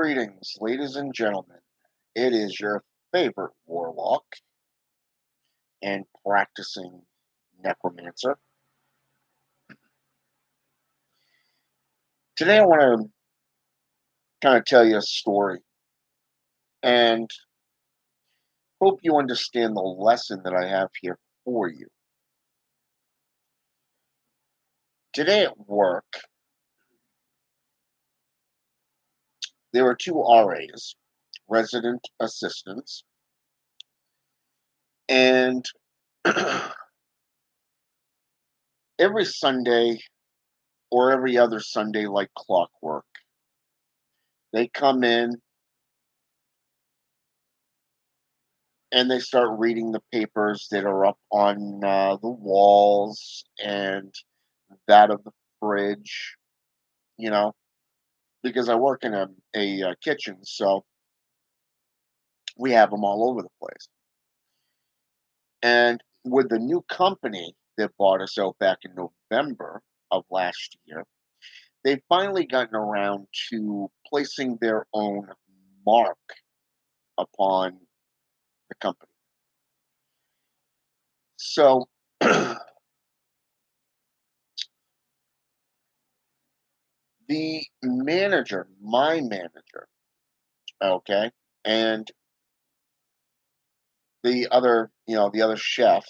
Greetings, ladies and gentlemen. It is your favorite warlock and practicing necromancer. Today, I want to kind of tell you a story and hope you understand the lesson that I have here for you. Today at work, there were two RAs, resident assistants, and every Sunday or every other Sunday, like clockwork, they come in and they start reading the papers that are up on the walls and that of the fridge, you know, because I work in a kitchen, so we have them all over the place. And with the new company that bought us out back in November of last year, they've finally gotten around to placing their own mark upon the company. So the manager, my manager, okay, and the other chef,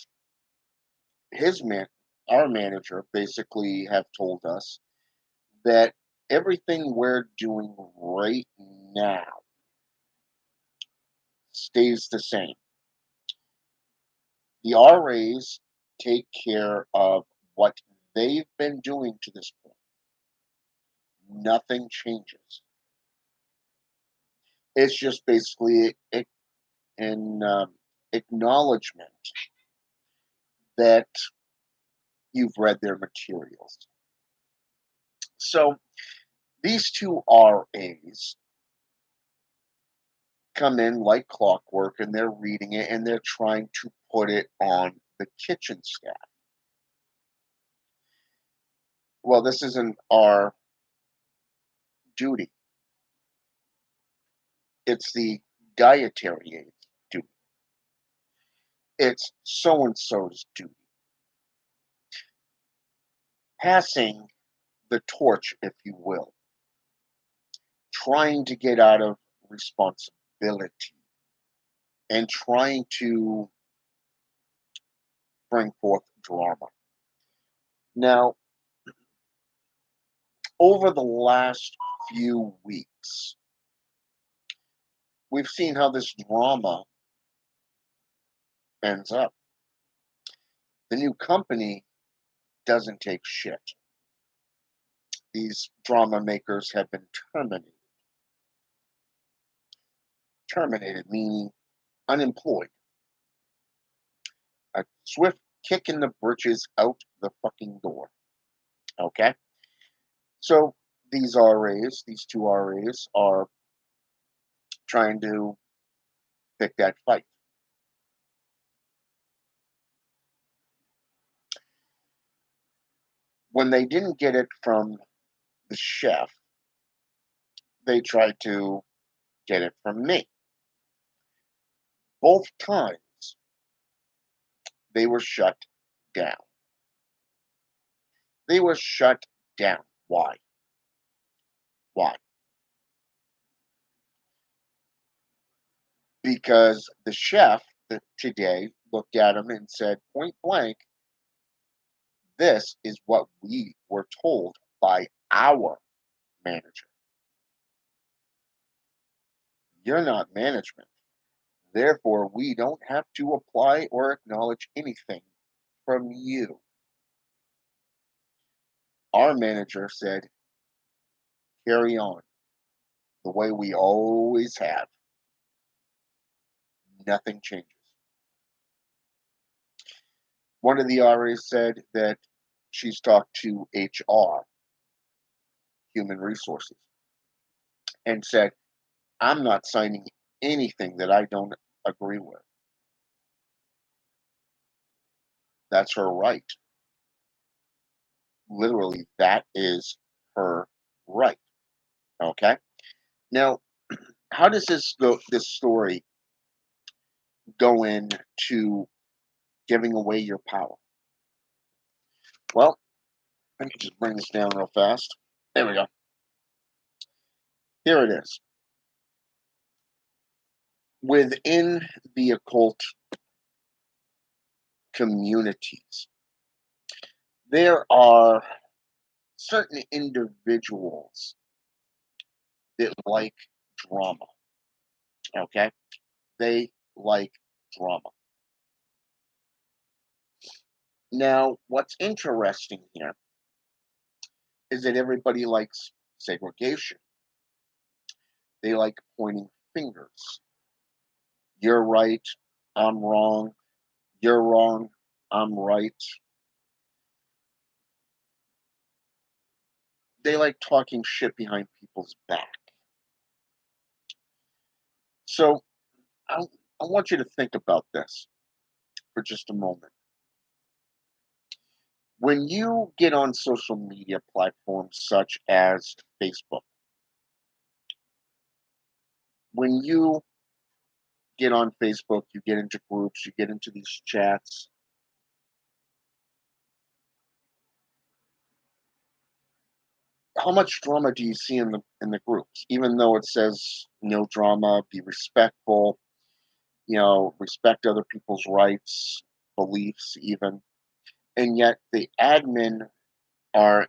his man, our manager basically have told us that everything we're doing right now stays the same. The RAs take care of what they've been doing to this point. Nothing changes. It's just basically an acknowledgement that you've read their materials. So these two RAs come in like clockwork and they're reading it and they're trying to put it on the kitchen staff. Well, this isn't our duty, it's the dietary aid's duty. It's so and so's duty. Passing the torch, if you will, trying to get out of responsibility and trying to bring forth drama. Now, over the last few weeks, we've seen how this drama ends up. The new company doesn't take shit. These drama makers have been terminated. Terminated meaning unemployed. A swift kick in the britches out the fucking door. Okay? So these two RAs, are trying to pick that fight. When they didn't get it from the chef, they tried to get it from me. Both times they were shut down. They were shut down. Why? Why? Because the chef today looked at him and said point blank, this is what we were told by our manager. You're not management. Therefore, we don't have to apply or acknowledge anything from you. Our manager said, carry on the way we always have. Nothing changes. One of the RAs said that she's talked to HR, Human Resources, and said, I'm not signing anything that I don't agree with. That's her right. Literally, that is her right. Okay. Now, how does this story go into giving away your power? Well, let me just bring this down real fast. There we go. Here it is. Within the occult communities, there are certain individuals that like drama. Okay? They like drama. Now, what's interesting here is that everybody likes segregation. They like pointing fingers. You're right, I'm wrong. You're wrong, I'm right. They like talking shit behind people's back. So I, I want you to think about this for just a moment. When you get on social media platforms such as Facebook, when you get on Facebook, you get into groups, you get into these chats, how much drama do you see in the groups? Even though it says no drama, be respectful, respect other people's rights, beliefs, even, and yet the admin are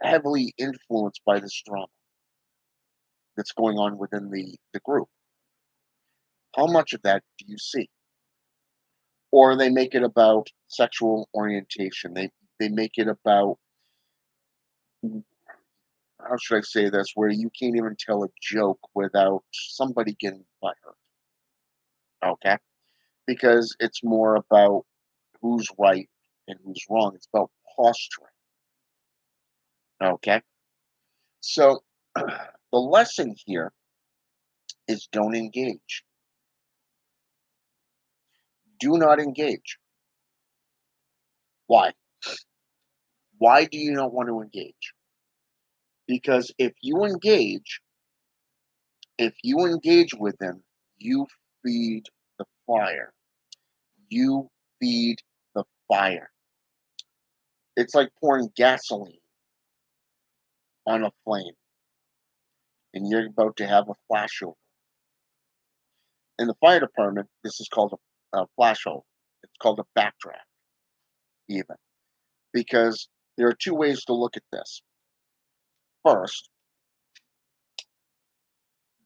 heavily influenced by this drama that's going on within the group. How much of that do you see? Or they make it about sexual orientation. They make it about, how should I say this, where you can't even tell a joke without somebody getting butthurt. Okay? Because it's more about who's right and who's wrong. It's about posturing. Okay? So the lesson here is don't engage. Do not engage. Why? Why do you not want to engage? Because if you engage with them, you feed the fire. You feed the fire. It's like pouring gasoline on a flame and you're about to have a flashover. In the fire department, this is called a flashover. It's called a backdraft, even. Because there are two ways to look at this. First,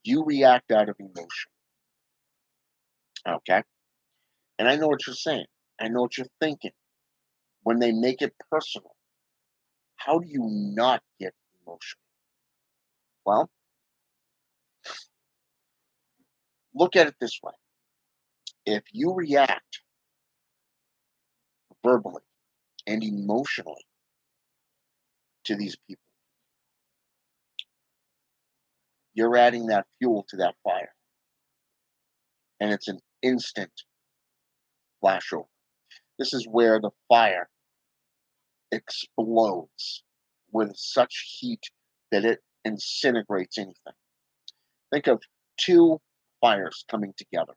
you react out of emotion. Okay? And I know what you're saying. I know what you're thinking. When they make it personal, how do you not get emotional? Well, look at it this way. If you react verbally and emotionally to these people, you're adding that fuel to that fire. And it's an instant flashover. This is where the fire explodes with such heat that it incinerates anything. Think of two fires coming together.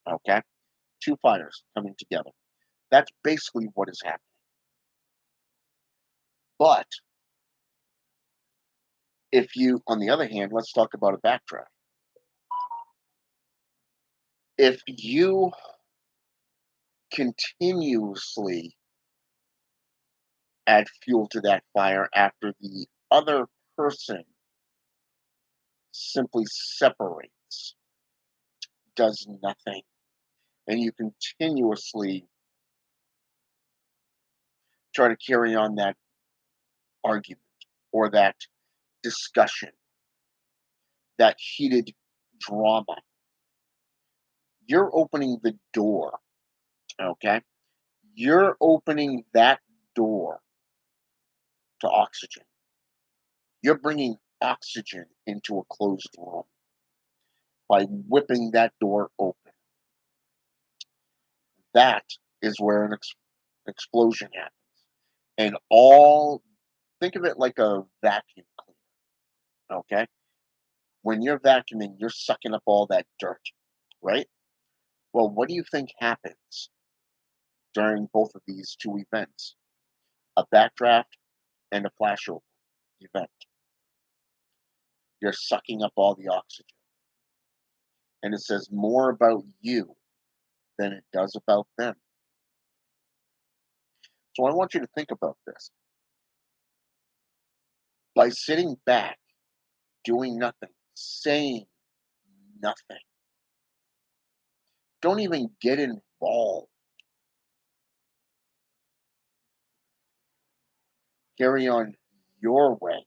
Okay? Two fires coming together. That's basically what is happening. But if you, on the other hand, let's talk about a backdraft. If you continuously add fuel to that fire after the other person simply separates, does nothing, and you continuously try to carry on that argument or that discussion, that heated drama, you're opening the door, okay? You're opening that door to oxygen. You're bringing oxygen into a closed room by whipping that door open. That is where an explosion happens. And think of it like a vacuum cleaner, okay? When you're vacuuming, you're sucking up all that dirt, right? Well, what do you think happens during both of these two events? A backdraft and a flashover event. You're sucking up all the oxygen. And it says more about you than it does about them. So I want you to think about this. By sitting back, doing nothing, saying nothing, don't even get involved. Carry on your way.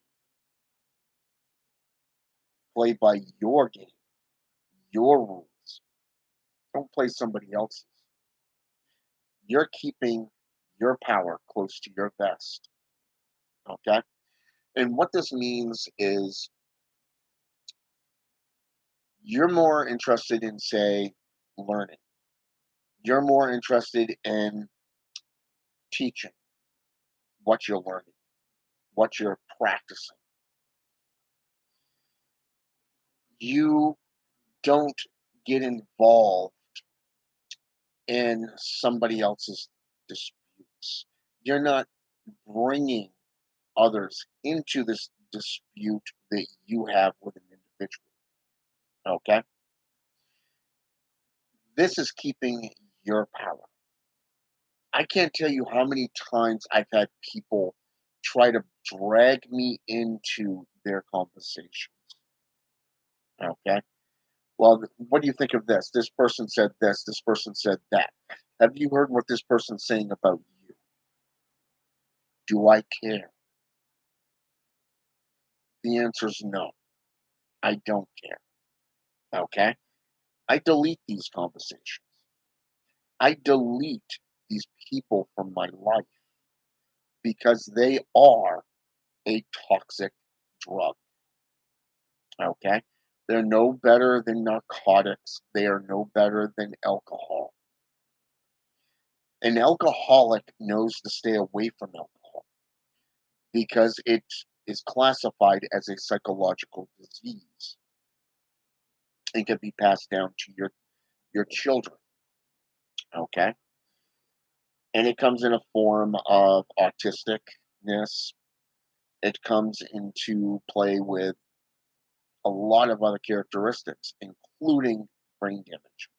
Play by your game, your rules. Don't play somebody else's. You're keeping your power close to your vest. Okay? And what this means is you're more interested in, say, learning. You're more interested in teaching what you're learning, what you're practicing. You don't get involved in somebody else's disputes. You're not bringing others into this dispute that you have with an individual. Okay? This is keeping your power. I can't tell you how many times I've had people try to drag me into their conversations. Okay? Well, what do you think of this? This person said this person said that. Have you heard what this person's saying about you? Do I care? The answer is no, I don't care. Okay? I delete these conversations. I delete these people from my life because they are a toxic drug. Okay? They're no better than narcotics. They are no better than alcohol. An alcoholic knows to stay away from alcohol because it is classified as a psychological disease and can be passed down to your children. Okay? And it comes in a form of autisticness. It comes into play with a lot of other characteristics, including brain damage,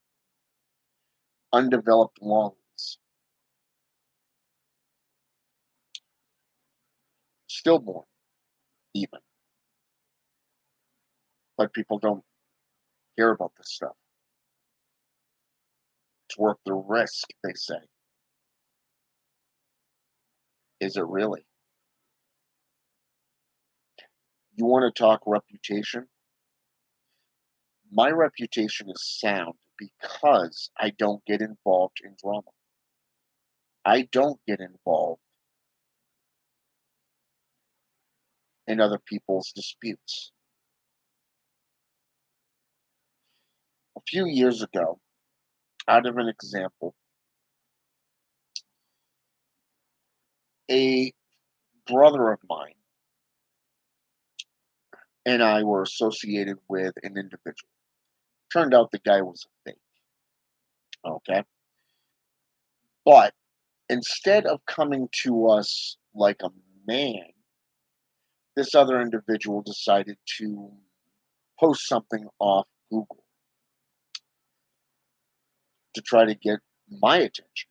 undeveloped lungs, stillborn, even. But people don't care about this stuff. It's worth the risk, they say. Is it really? You want to talk reputation? My reputation is sound because I don't get involved in drama. I don't get involved in other people's disputes. A few years ago, out of an example, a brother of mine and I were associated with an individual. Turned out the guy was a fake. Okay. But instead of coming to us like a man, this other individual decided to post something off Google to try to get my attention.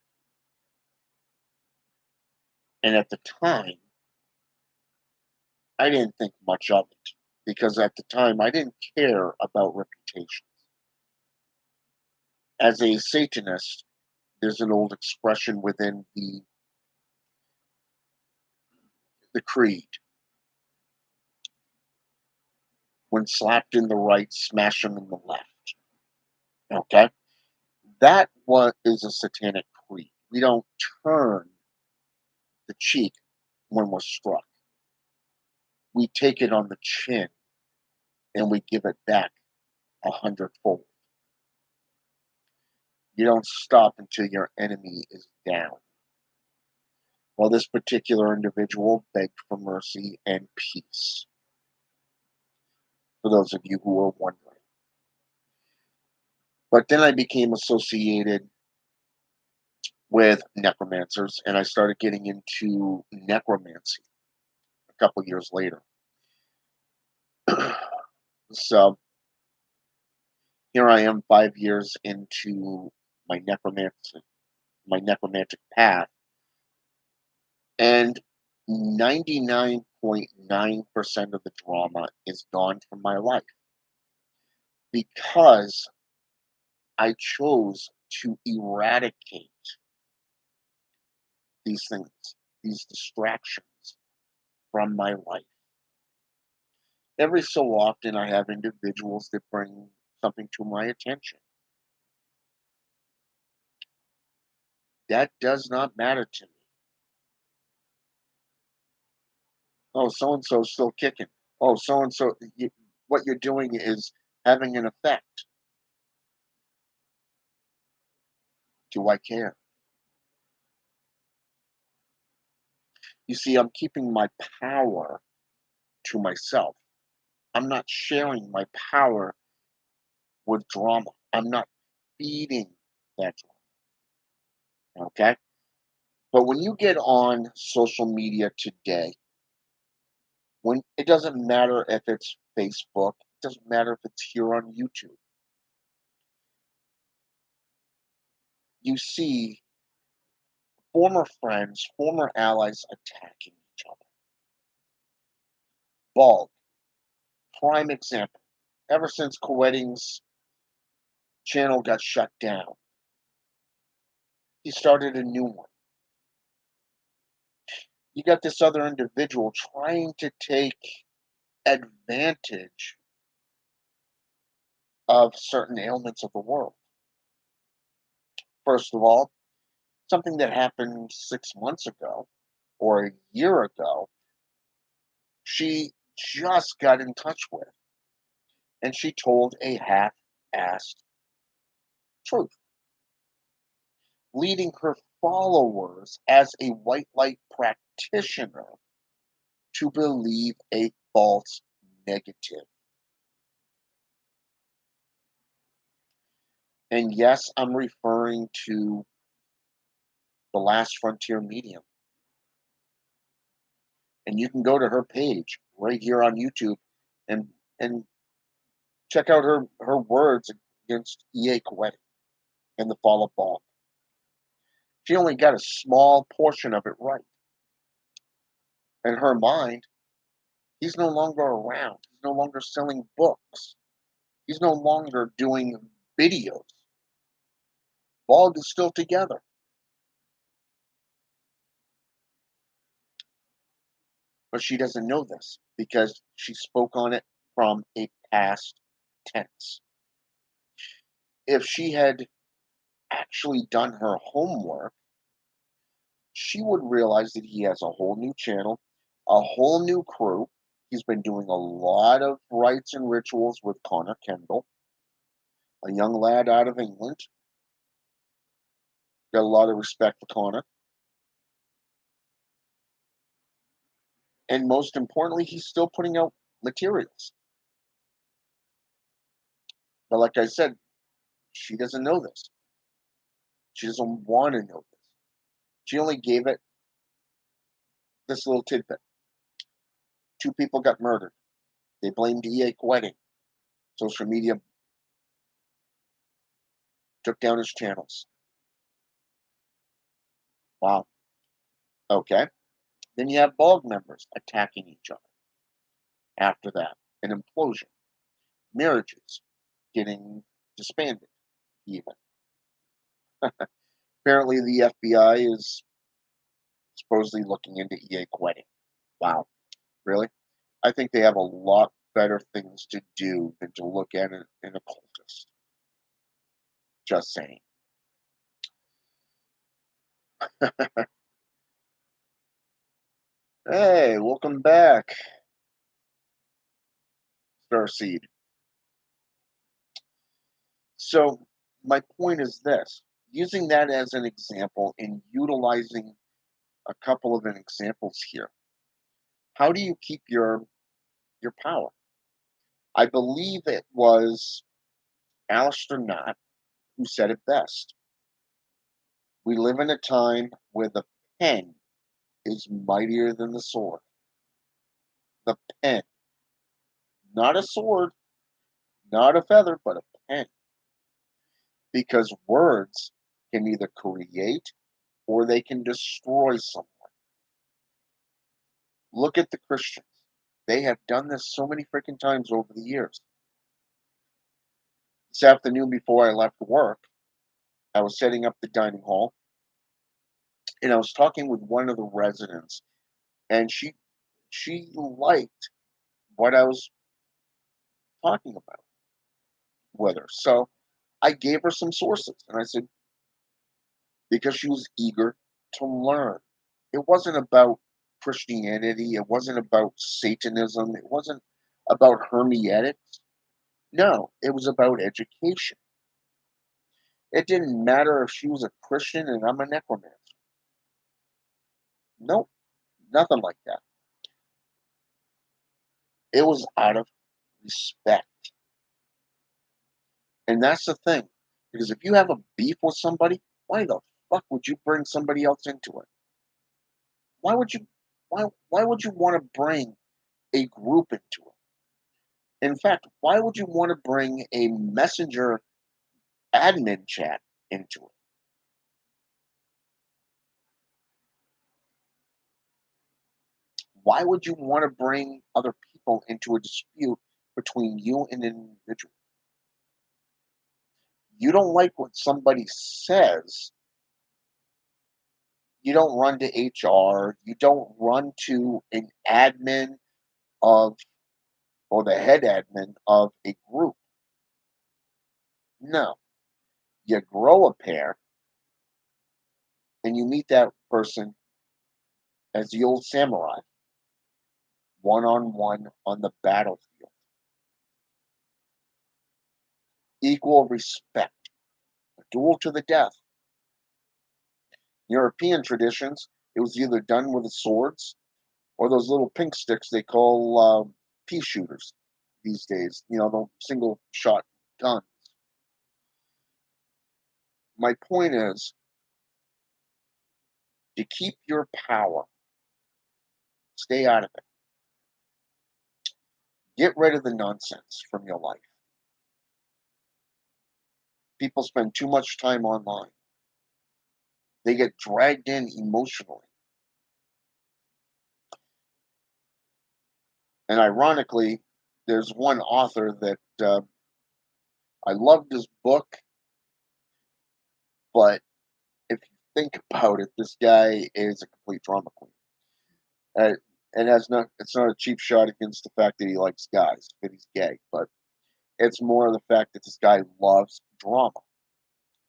And at the time, I didn't think much of it because at the time I didn't care about reputation. As a Satanist, there's an old expression within the creed: when slapped in the right, smash them in the left. Okay? That one is a satanic creed. We don't turn the cheek when we're struck. We take it on the chin and we give it back 100-fold. You don't stop until your enemy is down. Well, this particular individual begged for mercy and peace. for those of you who are wondering. But then I became associated with necromancers, and I started getting into necromancy a couple years later. So here I am 5 years into my necromancy, my necromantic path, and 99.9% of the drama is gone from my life because I chose to eradicate these things, these distractions from my life. Every so often, I have individuals that bring something to my attention. That does not matter to me. Oh, so and so's still kicking. Oh, so and so, what you're doing is having an effect. Do I care? You see, I'm keeping my power to myself. I'm not sharing my power with drama. I'm not feeding that drama. Okay? But when you get on social media today, when it doesn't matter if it's Facebook, it doesn't matter if it's here on YouTube, you see former friends, former allies attacking each other. Bald, prime example. Ever since Coetting's channel got shut down, he started a new one. You got this other individual trying to take advantage of certain ailments of the world. First of all, something that happened 6 months ago or a year ago, she just got in touch with, and she told a half-assed truth, leading her followers as a white light practitioner to believe a false negative. And yes, I'm referring to the Last Frontier Medium. And you can go to her page right here on YouTube and and check out her words against E.A. Coetti and the fall of Baal. She only got a small portion of it right. In her mind, he's no longer around. He's no longer selling books. He's no longer doing videos. Bog is still together. But she doesn't know this because she spoke on it from a past tense. If she had actually done her homework, she would realize that he has a whole new channel, a whole new crew. He's been doing a lot of rites and rituals with Connor Kendall, a young lad out of England. Got a lot of respect for Connor. And most importantly, he's still putting out materials. But like I said, she doesn't know this. She doesn't want to know this. She only gave it this little tidbit. Two people got murdered. They blamed E.A. Wedding. Social media took down his channels. Wow. Okay. Then you have Bog members attacking each other. After that, an implosion. Marriages getting disbanded, even. Apparently, the FBI is supposedly looking into E.A. Wedding. Wow. Really? I think they have a lot better things to do than to look at an occultist. Just saying. Hey, welcome back, Starseed. So, my point is this, using that as an example and utilizing a couple of examples here. How do you keep your power? I believe it was Alistair Knott who said it best. We live in a time where the pen is mightier than the sword. The pen, not a sword, not a feather, but a pen. Because words can either create or they can destroy someone. Look at the Christians. They have done this so many freaking times over the years. This afternoon before I left work, I was setting up the dining hall and I was talking with one of the residents and she liked what I was talking about with her. So I gave her some sources and I said, because she was eager to learn. It wasn't about Christianity, it wasn't about Satanism, it wasn't about hermeneutics. No, it was about education. It didn't matter if she was a Christian and I'm a necromancer. Nope, nothing like that. It was out of respect. And that's the thing. Because if you have a beef with somebody, why the fuck would you bring somebody else into it? Why would you why would you want to bring a group into it? In fact, why would you want to bring a messenger admin chat into it? Why would you want to bring other people into a dispute between you and an individual? You don't like what somebody says, you don't run to HR, you don't run to an admin of or the head admin of a group. No, you grow a pair and you meet that person as the old samurai, one on the battlefield. Equal respect, a duel to the death. European traditions, it was either done with the swords or those little pink sticks they call pea shooters these days. You know, the single shot gun. My point is to keep your power, stay out of it. Get rid of the nonsense from your life. People spend too much time online. They get dragged in emotionally. And ironically, there's one author that I loved his book, but if you think about it, this guy is a complete drama queen. Uh, and it's not a cheap shot against the fact that he likes guys, that he's gay, but it's more of the fact that this guy loves drama.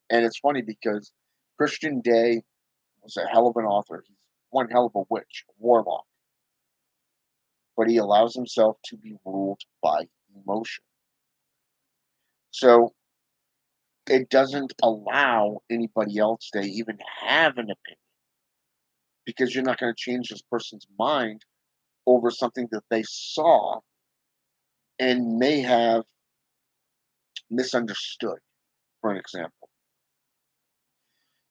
And it's funny because Christian Day was a hell of an author. He's one hell of a witch, a warlock, but he allows himself to be ruled by emotion. So it doesn't allow anybody else to even have an opinion because you're not going to change this person's mind over something that they saw and may have misunderstood, for an example.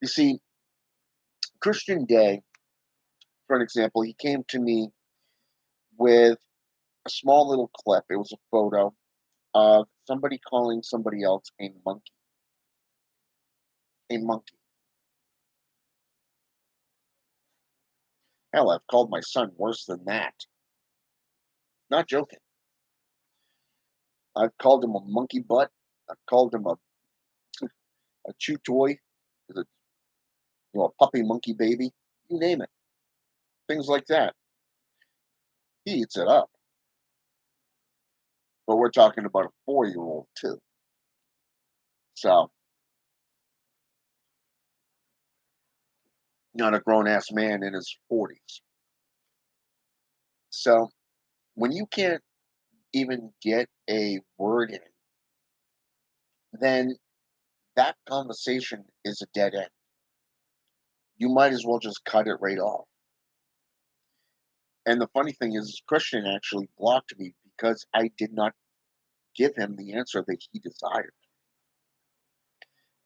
You see, Christian Day, for an example, he came to me with a small little clip. It was a photo of somebody calling somebody else a monkey. A monkey. Hell, I've called my son worse than that. Not joking. I've called him a monkey butt. I've called him a chew toy, a, a puppy monkey baby. You name it. Things like that. He eats it up. But we're talking about a 4-year old too. So, not a grown ass man in his 40s. So, when you can't even get a word in, then that conversation is a dead end. You might as well just cut it right off. And the funny thing is, Christian actually blocked me because I did not give him the answer that he desired.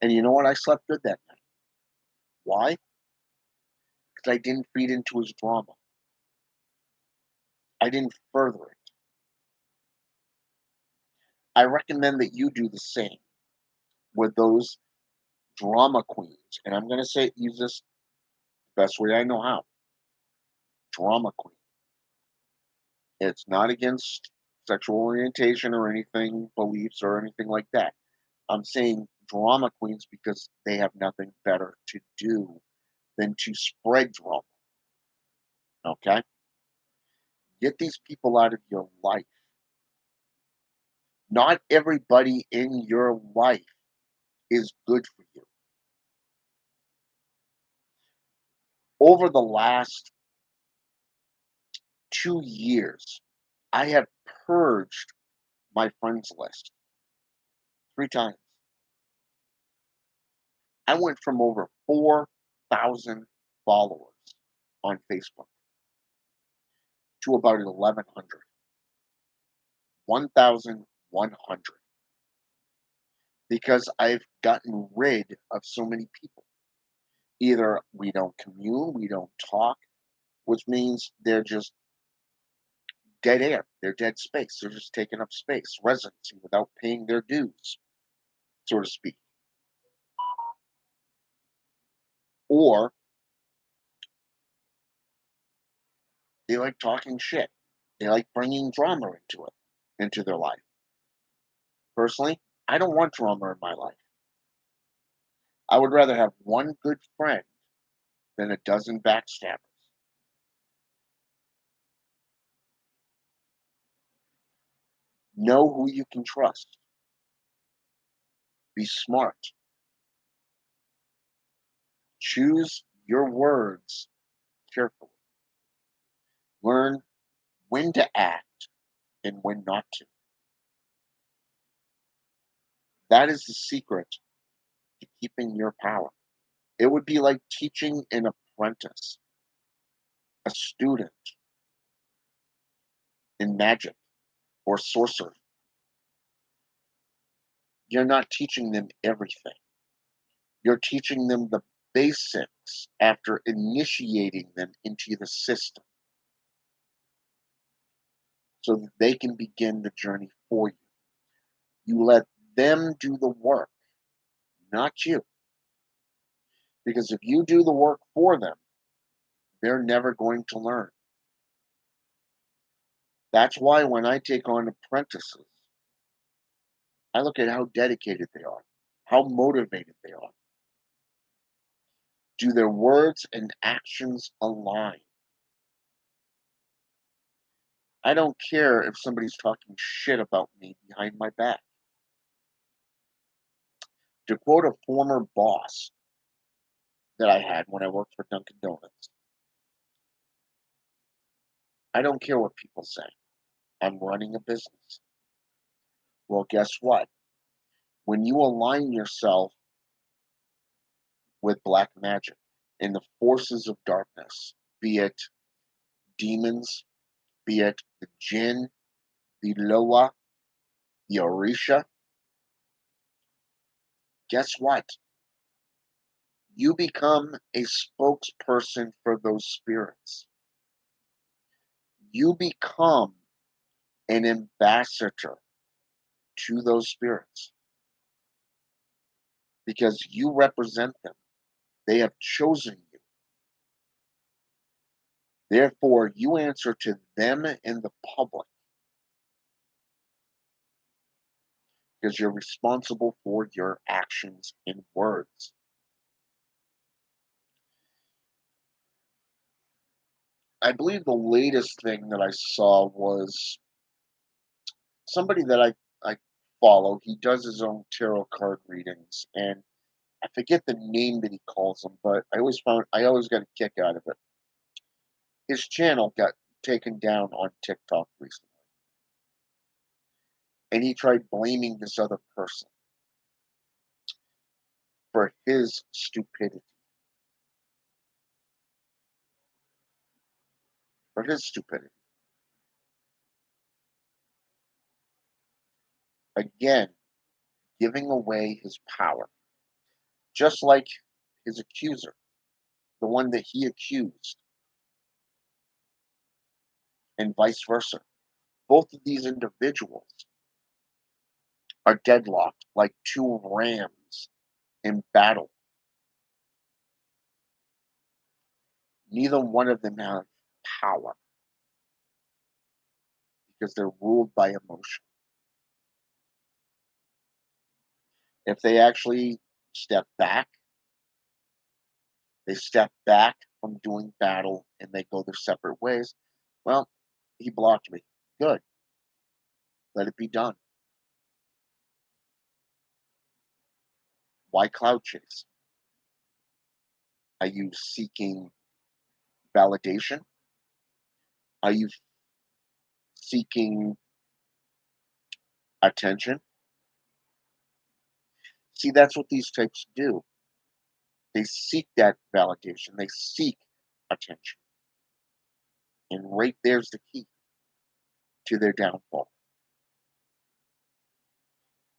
And you know what? I slept good that night. Why? Because I didn't feed into his drama. I didn't further it. I recommend that you do the same with those drama queens. And I'm going to say, use this the best way I know how. Drama queen. It's not against sexual orientation or anything, beliefs or anything like that. I'm saying drama queens because they have nothing better to do than to spread drama. Okay? Get these people out of your life. Not everybody in your life is good for you. Over the last 2 years, I have purged my friends list 3 times. I went from over 4,000 followers on Facebook to about 1,100. 1,100. Because I've gotten rid of so many people. Either we don't commune, we don't talk, which means they're just dead air. They're dead space. They're just taking up space, residency, without paying their dues, so to speak. Or they like talking shit. They like bringing drama into it, into their life. Personally, I don't want drama in my life. I would rather have one good friend than a dozen backstabbers. Know who you can trust. Be smart. Choose your words carefully. Learn when to act and when not to. That is the secret to keeping your power. It would be like teaching an apprentice, a student in magic or sorcery. You're not teaching them everything. You're teaching them the basics after initiating them into the system so that they can begin the journey for you. You let them do the work, not you. Because if you do the work for them, they're never going to learn. That's why when I take on apprentices, I look at how dedicated they are, how motivated they are. Do their words and actions align? I don't care if somebody's talking shit about me behind my back. To quote a former boss that I had when I worked for Dunkin' Donuts, I don't care what people say. I'm running a business. Well, guess what? When you align yourself with black magic and the forces of darkness, be it demons, be it the jinn, the loa, the orisha, guess what? You become a spokesperson for those spirits. You become an ambassador to those spirits because you represent them. They have chosen you. Therefore, you answer to them and the public because you're responsible for your actions and words. I believe the latest thing that I saw was somebody that I follow. He does his own tarot card readings, and I forget the name that he calls them, but I always got a kick out of it. His channel got taken down on TikTok recently, and he tried blaming this other person for his stupidity. For his stupidity. Again, giving away his power, just like his accuser, the one that he accused, and vice versa. Both of these individuals are deadlocked like two rams in battle. Neither one of them have power because they're ruled by emotion. If they actually step back, they step back from doing battle and they go their separate ways. Well, he blocked me. Good. Let it be done. Why cloud chase? Are you seeking validation? Are you seeking attention? See, that's what these types do. They seek that validation, they seek attention. And right there's the key to their downfall.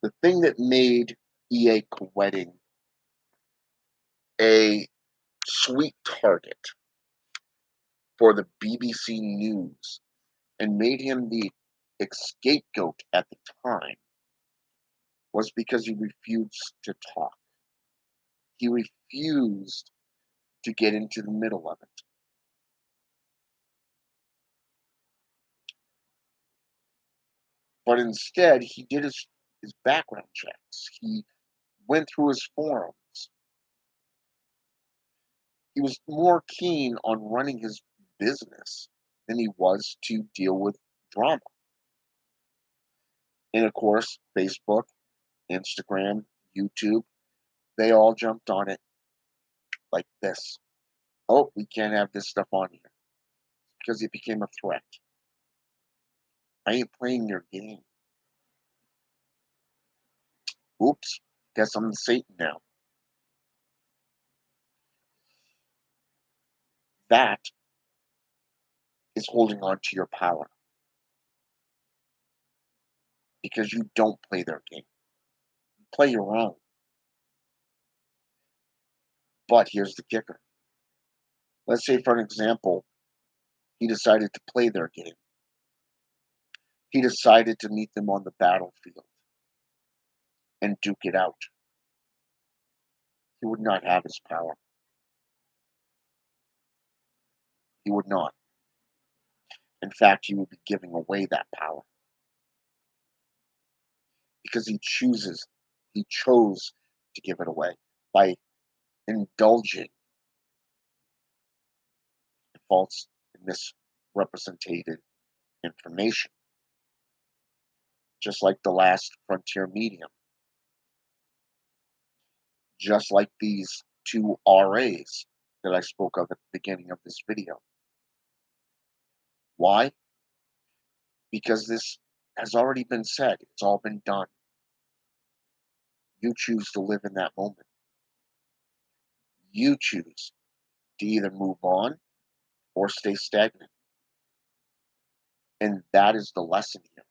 The thing that made E.A. Keating a sweet target for the BBC News and made him the scapegoat at the time was because he refused to talk. He refused to get into the middle of it. But instead, he did his background checks. He went through his forums. He was more keen on running his business than he was to deal with drama. And of course, Facebook, Instagram, YouTube, they all jumped on it like this. Oh, we can't have this stuff on here because it became a threat. I ain't playing your game. Oops, guess I'm Satan now. That is holding on to your power because you don't play their game. You play your own. But here's the kicker. Let's say, for an example, he decided to play their game. He decided to meet them on the battlefield and duke it out. He would not have his power. He would not. In fact, he would be giving away that power because he chose to give it away by indulging in false and misrepresented information, just like the last frontier medium, just like these two RAs that I spoke of at the beginning of this video. Why? Because this has already been said. It's all been done. You choose to live in that moment. You choose to either move on or stay stagnant. And that is the lesson here.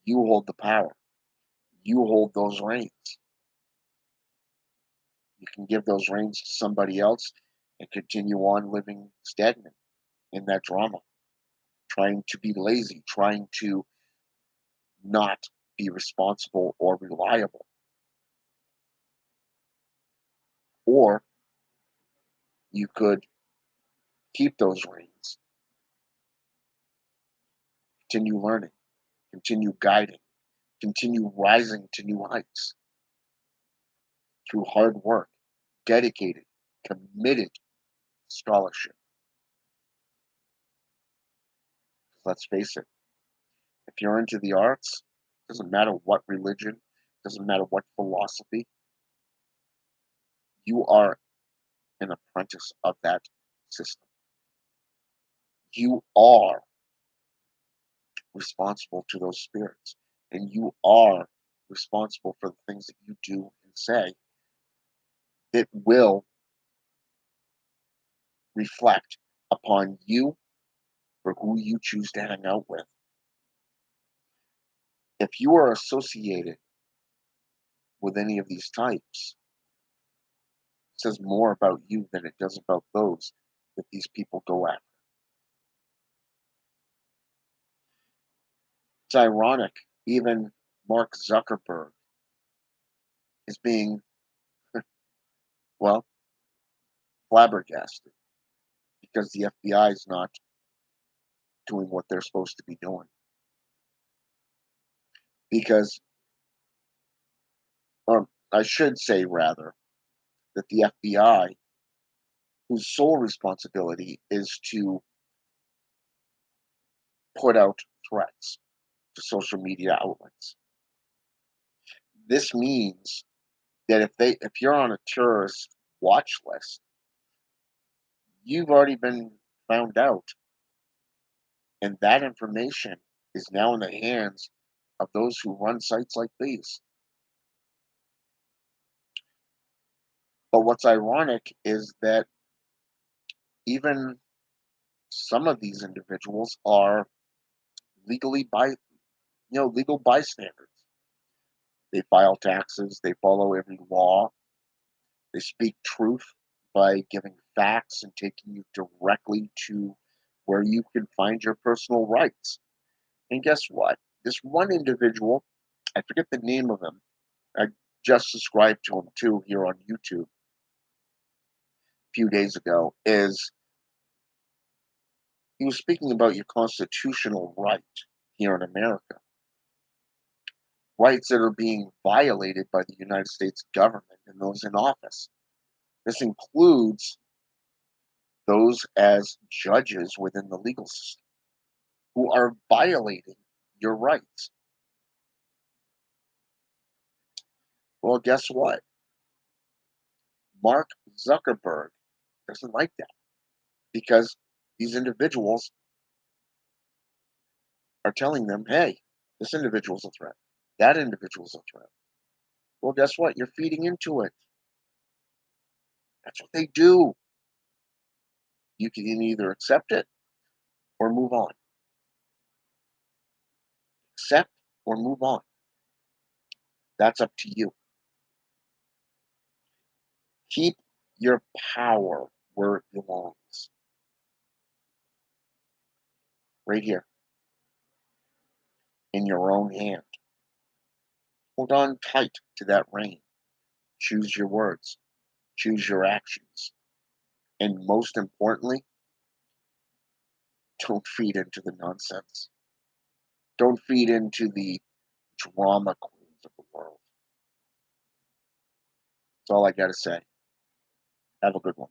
You hold the power. You hold those reins. You can give those reins to somebody else and continue on living stagnant in that drama, trying to be lazy, trying to not be responsible or reliable. Or you could keep those reins, continue learning, continue guiding, continue rising to new heights through hard work, dedicated, committed scholarship. Let's face it, if you're into the arts, doesn't matter what religion, doesn't matter what philosophy, you are an apprentice of that system. You are responsible to those spirits, and you are responsible for the things that you do and say that will reflect upon you for who you choose to hang out with. If you are associated with any of these types, it says more about you than it does about those that these people go after. It's ironic, even Mark Zuckerberg is being, well, flabbergasted because the FBI is not doing what they're supposed to be doing. Because, or I should say rather, that the FBI, whose sole responsibility is to put out threats to social media outlets. This means that if you're on a terrorist watch list, you've already been found out, and that information is now in the hands of those who run sites like these. But what's ironic is that even some of these individuals are legal bystanders. They file taxes, they follow every law, they speak truth by giving facts and taking you directly to where you can find your personal rights. And guess what? This one individual, I forget the name of him. I just subscribed to him too here on YouTube a few days ago, is he was speaking about your constitutional right here in America, rights that are being violated by the United States government and those in office. This includes those as judges within the legal system who are violating your rights. Well, guess what? Mark Zuckerberg doesn't like that because these individuals are telling them, hey, this individual's a threat. That individual's a threat. Well, guess what? You're feeding into it. That's what they do. You can either accept it or move on. Accept or move on. That's up to you. Keep your power where it belongs, right here in your own hand. Hold on tight to that rein. Choose your words, choose your actions, and most importantly, don't feed into the nonsense. Don't feed into the drama queens of the world. That's all I got to say. Have a good one.